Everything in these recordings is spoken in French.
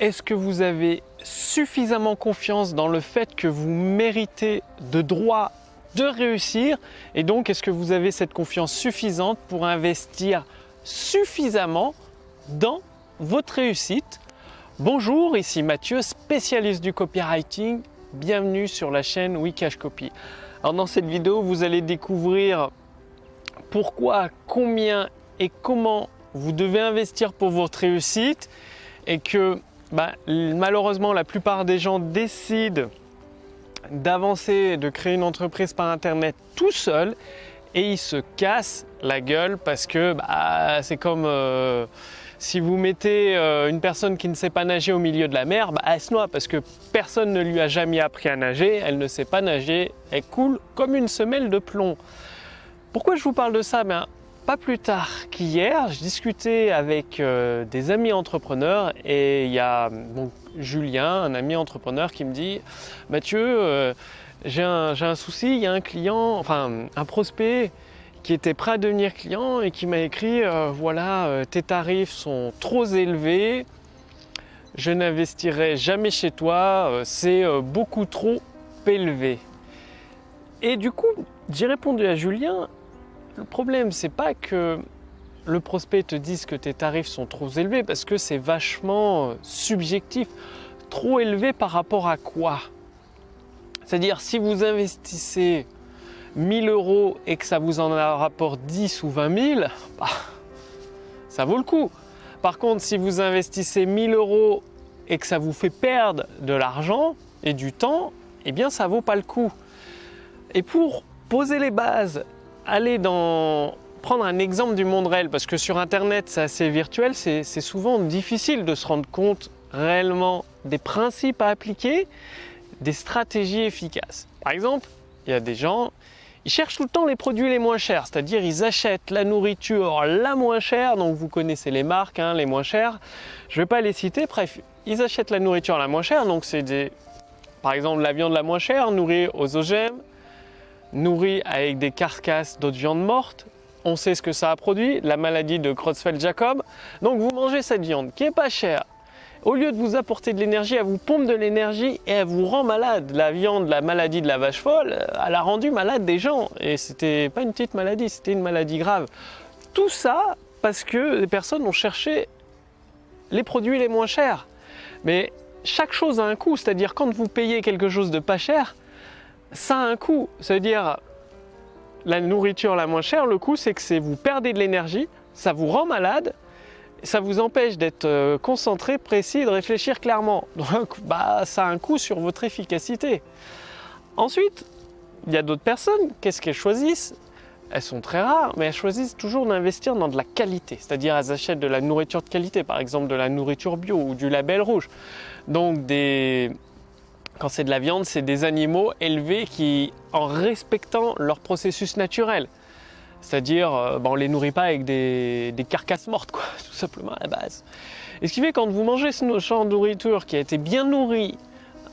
est-ce que vous avez suffisamment confiance dans le fait que vous méritez de droit de réussir? Et donc, est-ce que vous avez cette confiance suffisante pour investir suffisamment dans votre réussite? Bonjour, ici Mathieu, spécialiste du copywriting. Bienvenue sur la chaîne Wikash Copy. Alors dans cette vidéo, vous allez découvrir pourquoi, combien et comment vous devez investir pour votre réussite et que malheureusement la plupart des gens décident d'avancer, de créer une entreprise par internet tout seul et ils se cassent la gueule parce que c'est comme si vous mettez une personne qui ne sait pas nager au milieu de la mer, elle se noie parce que personne ne lui a jamais appris à nager, elle ne sait pas nager, elle coule comme une semelle de plomb. Pourquoi je vous parle de ça? Pas plus tard qu'hier, je discutais avec des amis entrepreneurs et il y a Julien, un ami entrepreneur qui me dit « Mathieu, j'ai un souci, il y a un client, un prospect qui était prêt à devenir client et qui m'a écrit « Voilà, tes tarifs sont trop élevés, je n'investirai jamais chez toi, c'est beaucoup trop élevé. » Et du coup, j'ai répondu à Julien, le problème, c'est pas que le prospect te dise que tes tarifs sont trop élevés parce que c'est vachement subjectif. Trop élevé par rapport à quoi? C'est-à-dire, si vous investissez 1000 € et que ça vous en rapporte 10 ou 20 000, ça vaut le coup. Par contre, si vous investissez 1000 € et que ça vous fait perdre de l'argent et du temps, eh bien, ça vaut pas le coup. Et pour poser les bases, prendre un exemple du monde réel, parce que sur Internet, c'est assez virtuel, c'est souvent difficile de se rendre compte réellement des principes à appliquer, des stratégies efficaces. Par exemple, il y a des gens, ils cherchent tout le temps les produits les moins chers, c'est-à-dire ils achètent la nourriture la moins chère, donc vous connaissez les marques, les moins chères, je ne vais pas les citer, bref, ils achètent la nourriture la moins chère, donc c'est par exemple la viande la moins chère, nourrie aux OGM, nourrie avec des carcasses d'autres viandes mortes. On sait ce que ça a produit, la maladie de Creutzfeldt-Jakob. Donc vous mangez cette viande qui est pas chère. Au lieu de vous apporter de l'énergie, elle vous pompe de l'énergie et elle vous rend malade. La viande, la maladie de la vache folle, elle a rendu malade des gens. Et c'était pas une petite maladie, c'était une maladie grave. Tout ça parce que les personnes ont cherché les produits les moins chers. Mais chaque chose a un coût, c'est-à-dire quand vous payez quelque chose de pas cher, ça a un coût, c'est-à-dire la nourriture la moins chère, le coût c'est que vous perdez de l'énergie, ça vous rend malade, ça vous empêche d'être concentré, précis, de réfléchir clairement. Donc ça a un coût sur votre efficacité. Ensuite, il y a d'autres personnes, qu'est-ce qu'elles choisissent? Elles sont très rares, mais elles choisissent toujours d'investir dans de la qualité, c'est-à-dire elles achètent de la nourriture de qualité, par exemple de la nourriture bio ou du label rouge. Donc quand c'est de la viande, c'est des animaux élevés en respectant leur processus naturel. C'est-à-dire, on ne les nourrit pas avec des carcasses mortes, quoi, tout simplement à la base. Et ce qui fait, quand vous mangez ce genre de nourriture qui a été bien nourrie,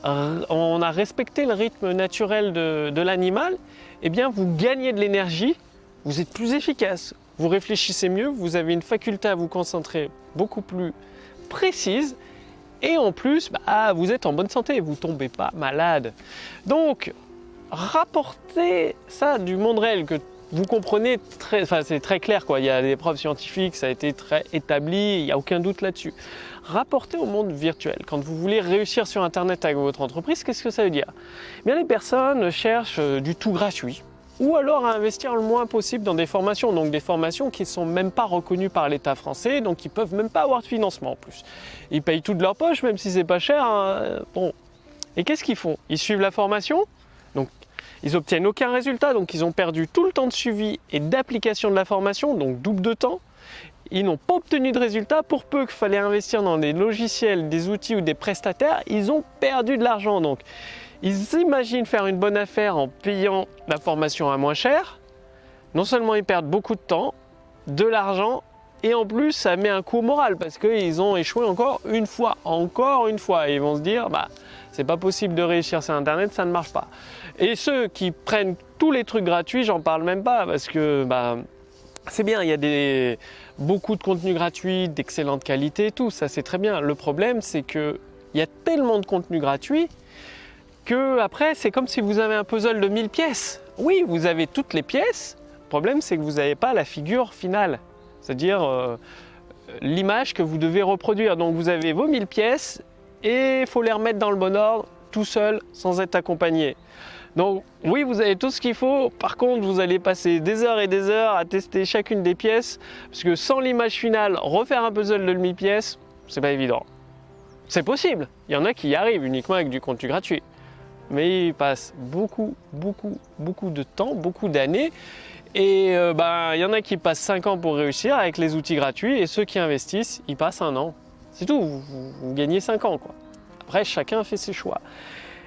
on a respecté le rythme naturel de l'animal, eh bien vous gagnez de l'énergie, vous êtes plus efficace, vous réfléchissez mieux, vous avez une faculté à vous concentrer beaucoup plus précise, et en plus, vous êtes en bonne santé, vous ne tombez pas malade. Donc, rapportez ça du monde réel, que vous comprenez, c'est très clair, quoi. Il y a des preuves scientifiques, ça a été très établi, il n'y a aucun doute là-dessus. Rapportez au monde virtuel. Quand vous voulez réussir sur Internet avec votre entreprise, qu'est-ce que ça veut dire? Bien, les personnes cherchent du tout gratuit, ou alors à investir le moins possible dans des formations, donc des formations qui ne sont même pas reconnues par l'État français, donc ils ne peuvent même pas avoir de financement en plus. Ils payent tout de leur poche, même si c'est pas cher. Et qu'est-ce qu'ils font? Ils suivent la formation, donc ils n'obtiennent aucun résultat, donc ils ont perdu tout le temps de suivi et d'application de la formation, donc double de temps. Ils n'ont pas obtenu de résultat, pour peu qu'il fallait investir dans des logiciels, des outils ou des prestataires, ils ont perdu de l'argent. Donc ils imaginent faire une bonne affaire en payant la formation à moins cher. Non seulement ils perdent beaucoup de temps, de l'argent, et en plus ça met un coup au moral parce qu'ils ont échoué encore une fois. Et ils vont se dire, c'est pas possible de réussir sur Internet, ça ne marche pas. Et ceux qui prennent tous les trucs gratuits, j'en parle même pas parce que c'est bien, il y a beaucoup de contenu gratuit, d'excellente qualité, tout ça c'est très bien. Le problème c'est qu'il y a tellement de contenu gratuit que après c'est comme si vous avez un puzzle de 1000 pièces. Oui, vous avez toutes les pièces, le problème c'est que vous n'avez pas la figure finale, c'est-à-dire l'image que vous devez reproduire. Donc vous avez vos 1000 pièces et il faut les remettre dans le bon ordre, tout seul, sans être accompagné. Donc oui, vous avez tout ce qu'il faut, par contre vous allez passer des heures et des heures à tester chacune des pièces, parce que sans l'image finale, refaire un puzzle de 1000 pièces, c'est pas évident. C'est possible, il y en a qui y arrivent uniquement avec du contenu gratuit, mais ils passent beaucoup de temps, beaucoup d'années, et il y en a qui passent 5 ans pour réussir avec les outils gratuits, et ceux qui investissent, ils passent 1 an. C'est tout, vous gagnez 5 ans, quoi. Après, chacun fait ses choix.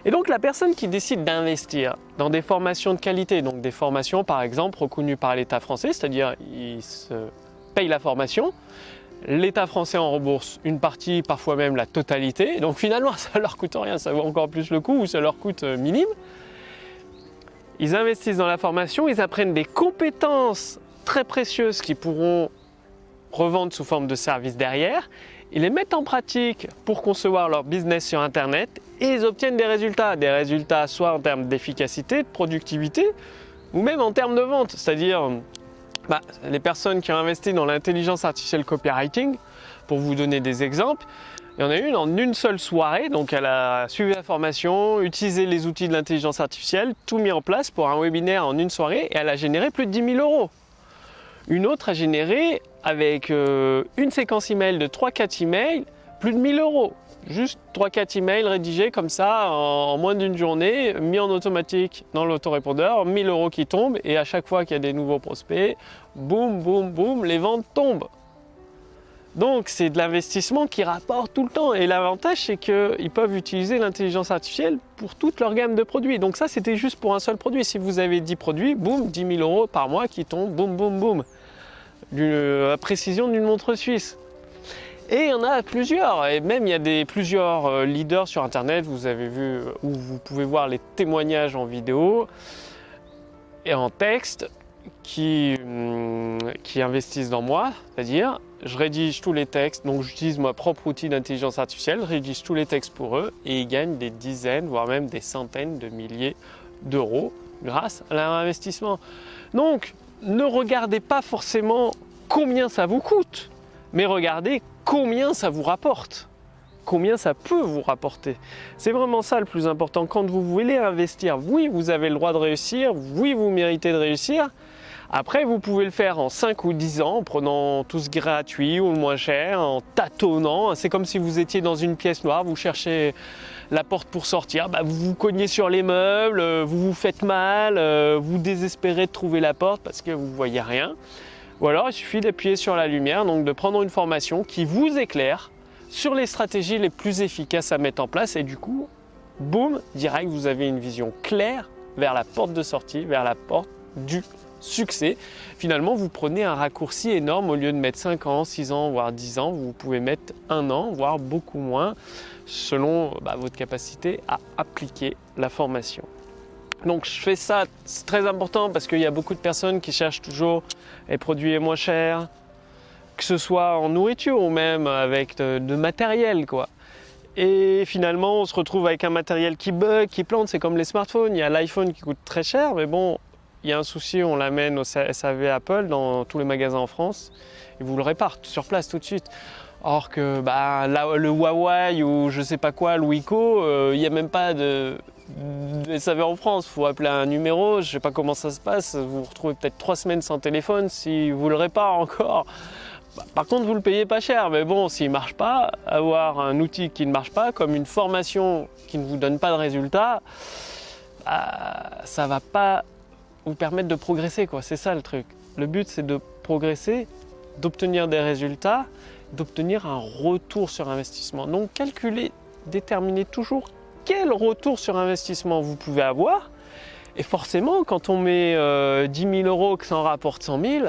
Et donc la personne qui décide d'investir dans des formations de qualité, donc des formations par exemple reconnues par l'État français, c'est-à-dire ils se payent la formation, l'État français en rembourse une partie, parfois même la totalité, donc finalement ça leur coûte rien, ça vaut encore plus le coup ou ça leur coûte minime. Ils investissent dans la formation, ils apprennent des compétences très précieuses qu'ils pourront revendre sous forme de services derrière. Ils les mettent en pratique pour concevoir leur business sur Internet et ils obtiennent des résultats soit en termes d'efficacité, de productivité, ou même en termes de vente. C'est-à-dire, les personnes qui ont investi dans l'intelligence artificielle copywriting, pour vous donner des exemples, il y en a une en une seule soirée, donc elle a suivi la formation, utilisé les outils de l'intelligence artificielle, tout mis en place pour un webinaire en une soirée et elle a généré plus de 10 000 €. Une autre a généré, avec une séquence email de 3-4 emails, plus de 1000 €. Juste 3-4 emails rédigés comme ça en moins d'une journée, mis en automatique dans l'autorépondeur, 1000 € qui tombent et à chaque fois qu'il y a des nouveaux prospects, boum, boum, boum, les ventes tombent. Donc c'est de l'investissement qui rapporte tout le temps et l'avantage c'est qu'ils peuvent utiliser l'intelligence artificielle pour toute leur gamme de produits. Donc ça c'était juste pour un seul produit. Si vous avez 10 produits, boum, 10 000 € par mois qui tombent, boum, boum, boum. La précision d'une montre suisse. Et il y en a plusieurs, et même il y a plusieurs leaders sur internet, vous avez vu, où vous pouvez voir les témoignages en vidéo et en texte qui investissent dans moi, c'est-à-dire je rédige tous les textes, donc j'utilise mon propre outil d'intelligence artificielle, je rédige tous les textes pour eux et ils gagnent des dizaines, voire même des centaines de milliers d'euros grâce à leur investissement. Donc ne regardez pas forcément combien ça vous coûte, mais regardez combien ça vous rapporte, combien ça peut vous rapporter. C'est vraiment ça le plus important. Quand vous voulez investir, oui, vous avez le droit de réussir, oui, vous méritez de réussir. Après, vous pouvez le faire en 5 ou 10 ans, en prenant tout ce gratuit ou le moins cher, en tâtonnant. C'est comme si vous étiez dans une pièce noire, vous cherchez la porte pour sortir, vous vous cognez sur les meubles, vous vous faites mal, vous désespérez de trouver la porte parce que vous ne voyez rien. Ou alors, il suffit d'appuyer sur la lumière, donc de prendre une formation qui vous éclaire sur les stratégies les plus efficaces à mettre en place et du coup, boum, direct, vous avez une vision claire vers la porte de sortie, vers la porte du succès. Finalement, vous prenez un raccourci énorme. Au lieu de mettre 5 ans, 6 ans, voire 10 ans, vous pouvez mettre 1 an, voire beaucoup moins, selon votre capacité à appliquer la formation. Donc je fais ça, c'est très important parce qu'il y a beaucoup de personnes qui cherchent toujours les produits les moins chers, que ce soit en nourriture ou même avec de matériel, quoi. Et finalement, on se retrouve avec un matériel qui bug, qui plante. C'est comme les smartphones. Il y a l'iPhone qui coûte très cher, mais bon, il y a un souci, on l'amène au SAV Apple dans tous les magasins en France. Ils vous le réparent sur place tout de suite. Or que le Huawei ou je sais pas quoi, le Wiko, il n'y a même pas de SAV en France. Il faut appeler un numéro, je sais pas comment ça se passe. Vous vous retrouvez peut-être 3 semaines sans téléphone si vous le réparez encore. Par contre, vous le payez pas cher, mais bon, s'il ne marche pas, avoir un outil qui ne marche pas, comme une formation qui ne vous donne pas de résultat, ça va pas vous permettre de progresser, quoi. C'est ça le truc. Le but, c'est de progresser, d'obtenir des résultats, d'obtenir un retour sur investissement. Donc, calculez, déterminez toujours quel retour sur investissement vous pouvez avoir. Et forcément, quand on met 10 000 € que ça en rapporte 100 000,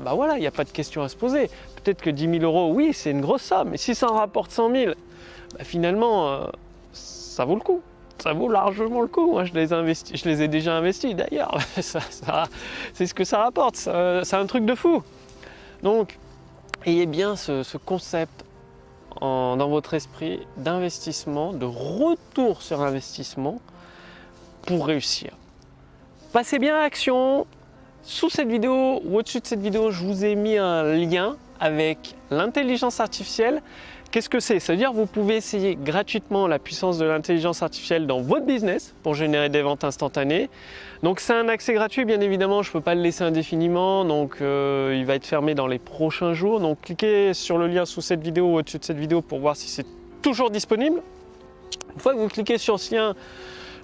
voilà, il n'y a pas de question à se poser. Peut-être que 10 000 €, oui, c'est une grosse somme, mais si ça en rapporte 100 000, finalement, ça vaut le coup. ça vaut largement le coup. Moi, je les ai déjà investis d'ailleurs. C'est ce que ça rapporte. C'est un truc de fou. Donc, ayez bien ce concept dans votre esprit d'investissement, de retour sur investissement pour réussir. Passez bien à l'action. Sous cette vidéo ou au-dessus de cette vidéo, je vous ai mis un lien avec l'intelligence artificielle. Qu'est-ce que c'est? Ça veut dire que vous pouvez essayer gratuitement la puissance de l'intelligence artificielle dans votre business pour générer des ventes instantanées. Donc c'est un accès gratuit, bien évidemment, je ne peux pas le laisser indéfiniment, donc il va être fermé dans les prochains jours. Donc cliquez sur le lien sous cette vidéo ou au-dessus de cette vidéo pour voir si c'est toujours disponible. Une fois que vous cliquez sur ce lien,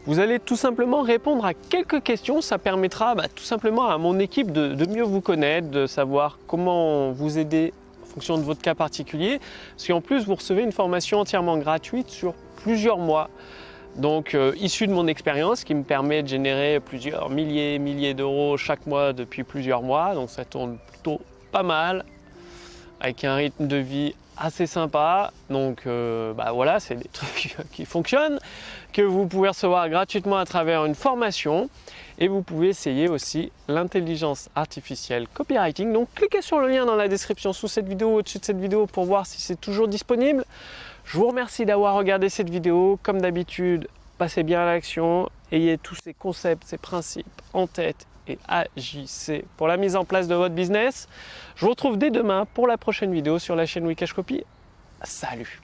vous allez tout simplement répondre à quelques questions. Ça permettra tout simplement à mon équipe de mieux vous connaître, de savoir comment vous aider en fonction de votre cas particulier. Parce qu'en plus, vous recevez une formation entièrement gratuite sur plusieurs mois. Donc, issue de mon expérience qui me permet de générer plusieurs milliers d'euros chaque mois depuis plusieurs mois. Donc, ça tourne plutôt pas mal avec un rythme de vie assez sympa. Donc voilà, c'est des trucs qui fonctionnent, que vous pouvez recevoir gratuitement à travers une formation. Et vous pouvez essayer aussi l'intelligence artificielle copywriting. Donc cliquez sur le lien dans la description sous cette vidéo, au-dessus de cette vidéo pour voir si c'est toujours disponible. Je vous remercie d'avoir regardé cette vidéo. Comme d'habitude, passez bien à l'action, ayez tous ces concepts, ces principes en tête et agissez pour la mise en place de votre business. Je vous retrouve dès demain pour la prochaine vidéo sur la chaîne Wikash Copy. Salut!